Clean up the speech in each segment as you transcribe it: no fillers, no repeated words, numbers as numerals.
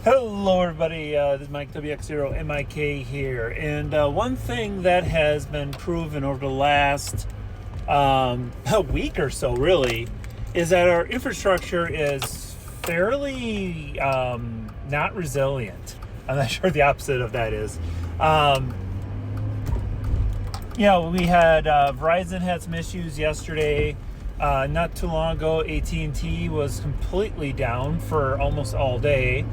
Hello, everybody. This is Mike WX0MIK here. And one thing that has been proven over the last a week or so, really, is that our infrastructure is fairly not resilient. I'm not sure what the opposite of that is. We had Verizon had some issues yesterday. Not too long ago, AT&T was completely down for almost all day.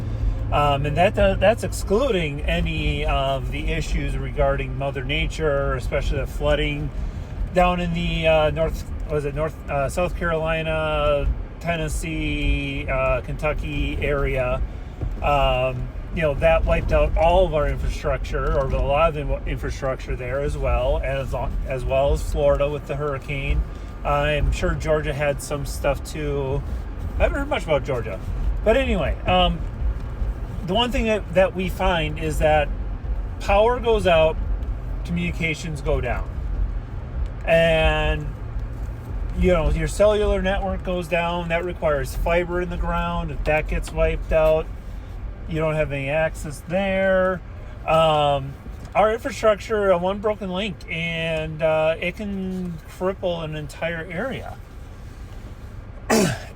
And that's excluding any of the issues regarding Mother Nature, especially the flooding down in the South Carolina, Tennessee, Kentucky area. That wiped out all of our infrastructure, or a lot of the infrastructure there as well as Florida with the hurricane. I'm sure Georgia had some stuff too. I haven't heard much about Georgia. But anyway, the one thing that we find is that power goes out, communications go down. And, your cellular network goes down. That requires fiber in the ground. If that gets wiped out, you don't have any access there. Our infrastructure, one broken link, and it can cripple an entire area.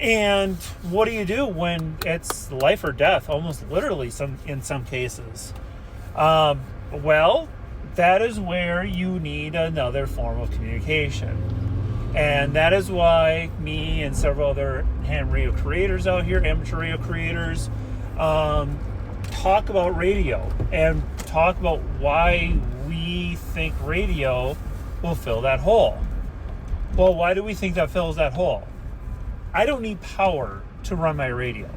And what do you do when it's life or death, almost literally in some cases? Well, that is where you need another form of communication. And that is why me and several other ham radio creators out here, amateur radio creators, talk about radio and talk about why we think radio will fill that hole. Well, why do we think that fills that hole? I don't need power to run my radio.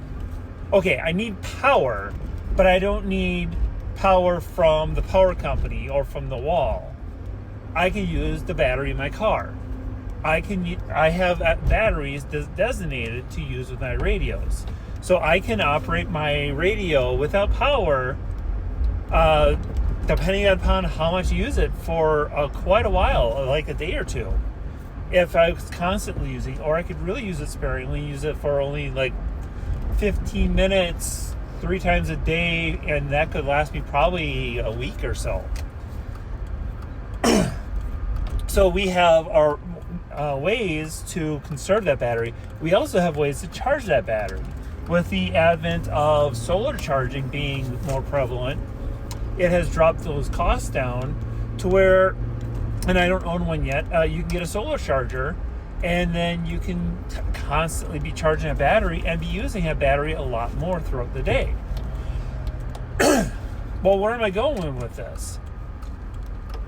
Okay, I need power, but I don't need power from the power company or from the wall. I can use the battery in my car. I have batteries designated to use with my radios. So I can operate my radio without power, depending upon how much you use it for quite a while, like a day or two. If I was constantly using, or I could really use it sparingly, use it for only like 15 minutes, 3 times a day, and that could last me probably a week or so. So we have our ways to conserve that battery. We also have ways to charge that battery. With the advent of solar charging being more prevalent, it has dropped those costs down to where, and I don't own one yet, you can get a solar charger, and then you can constantly be charging a battery and be using that battery a lot more throughout the day. Well, where am I going with this?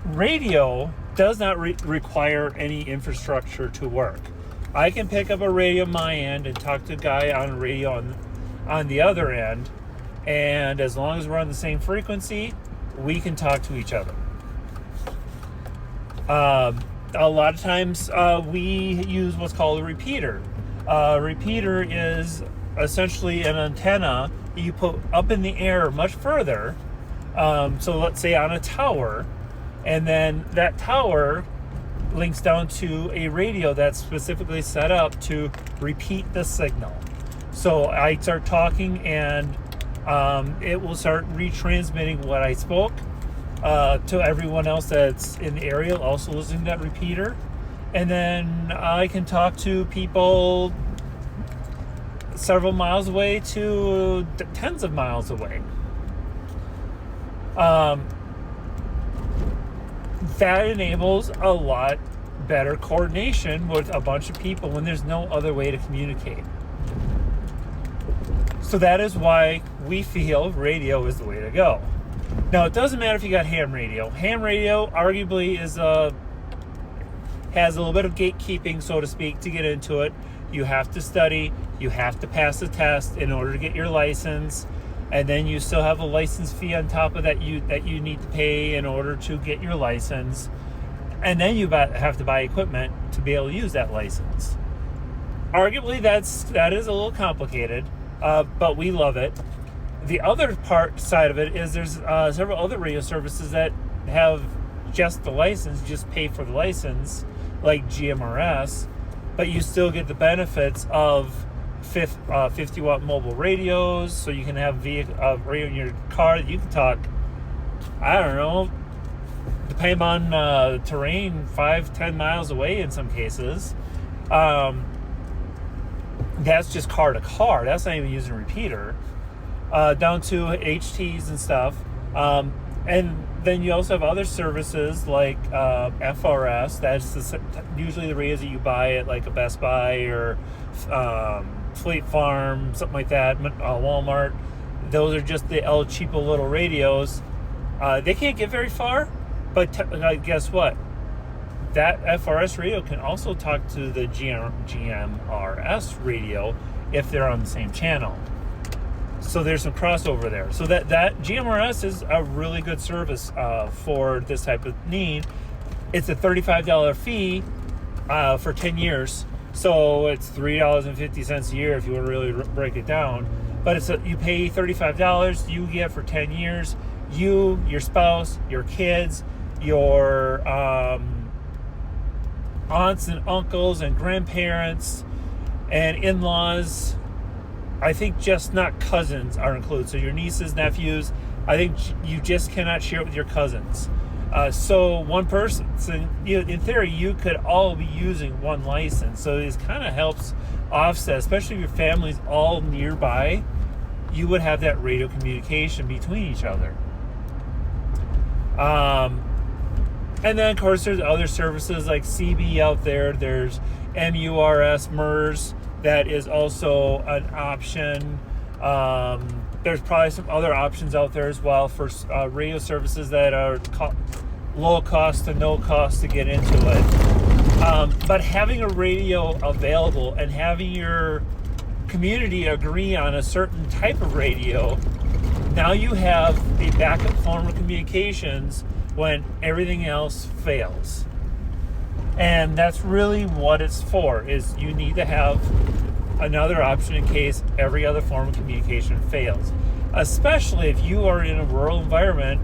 Radio does not require any infrastructure to work. I can pick up a radio on my end and talk to a guy on a radio on the other end, and as long as we're on the same frequency, we can talk to each other. A lot of times we use what's called a repeater. A repeater is essentially an antenna you put up in the air much further. So let's say on a tower, and then that tower links down to a radio that's specifically set up to repeat the signal. So I start talking, and it will start retransmitting what I spoke to everyone else that's in the area, also listening to that repeater. And then I can talk to people several miles away to tens of miles away. That enables a lot better coordination with a bunch of people when there's no other way to communicate. So that is why we feel radio is the way to go. Now, it doesn't matter if you got ham radio. Ham radio arguably has a little bit of gatekeeping, so to speak, to get into it. You have to study, you have to pass the test in order to get your license, and then you still have a license fee on top of that you need to pay in order to get your license. And then you have to buy equipment to be able to use that license. Arguably, that is a little complicated, but we love it. The other side of it is there's several other radio services that have just the license, just pay for the license, like GMRS, but you still get the benefits of 50 watt mobile radios, so you can have radio in your car that you can talk, I don't know, depending on terrain, 5-10 miles away in some cases. That's just car to car. That's not even using a repeater. Down to HTs and stuff. And then you also have other services like FRS. That's usually the radios that you buy at like a Best Buy or Fleet Farm, something like that, Walmart. Those are just the El Cheapo little radios. They can't get very far, but guess what? That FRS radio can also talk to the GMRS radio if they're on the same channel. So there's some crossover there. So that GMRS is a really good service for this type of need. It's a $35 fee for 10 years. So it's $3.50 a year if you want to really break it down. But you pay $35, you get for 10 years, you, your spouse, your kids, your aunts and uncles and grandparents and in-laws. I think just not cousins are included. So your nieces, nephews, I think you just cannot share it with your cousins. So one person, so, in theory, you could all be using one license. So this kind of helps offset, especially if your family's all nearby, you would have that radio communication between each other. And then, of course, there's other services like CB out there. There's MURS, that is also an option. There's probably some other options out there as well for radio services that are low cost to no cost to get into it. But having a radio available and having your community agree on a certain type of radio, now you have a backup form of communications when everything else fails. And that's really what it's for, is you need to have another option in case every other form of communication fails. Especially if you are in a rural environment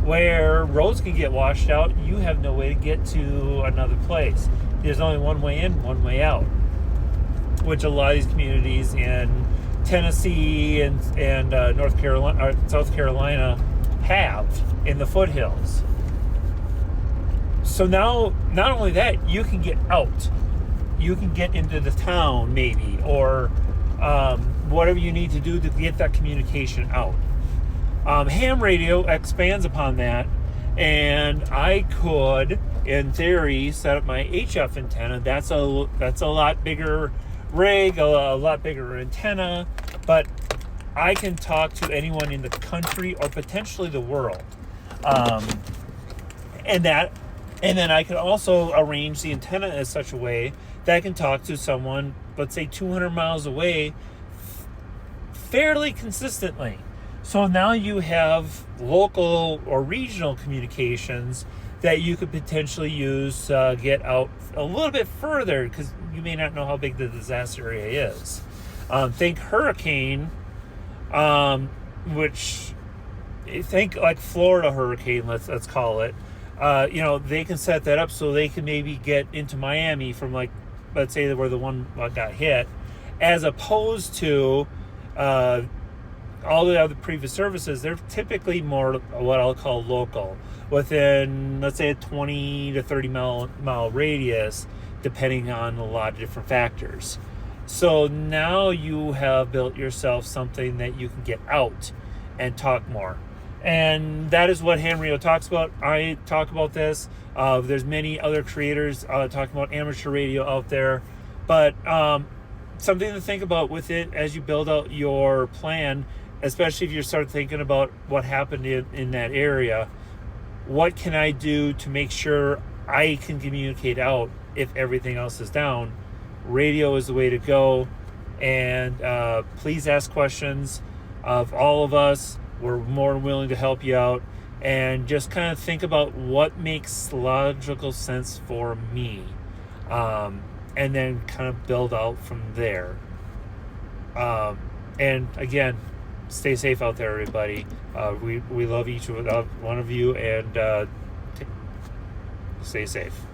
where roads can get washed out, you have no way to get to another place. There's only one way in, one way out, which a lot of these communities in Tennessee and North Carolina or South Carolina have in the foothills. So now, not only that, you can get out. You can get into the town, maybe, or whatever you need to do to get that communication out. Ham radio expands upon that, and I could, in theory, set up my HF antenna. That's a lot bigger rig, a lot bigger antenna, but I can talk to anyone in the country or potentially the world. And then I could also arrange the antenna in such a way that I can talk to someone, let's say 200 miles away, fairly consistently. So now you have local or regional communications that you could potentially use to get out a little bit further, because you may not know how big the disaster area is. Think hurricane, which think like Florida hurricane, let's call it. They can set that up so they can maybe get into Miami from, like, let's say where the one got hit, as opposed to all the other previous services. They're typically more what I'll call local, within, let's say, a 20 to 30 mile radius, depending on a lot of different factors. So now you have built yourself something that you can get out and talk more. And that is what ham radio talks about. I talk about this. There's many other creators talking about amateur radio out there. But something to think about with it as you build out your plan, especially if you start thinking about what happened in that area. What can I do to make sure I can communicate out if everything else is down? Radio is the way to go. And please ask questions of all of us. We're more than willing to help you out, and just kind of think about what makes logical sense for me, and then kind of build out from there. And again, stay safe out there, everybody. We love each one of you, and stay safe.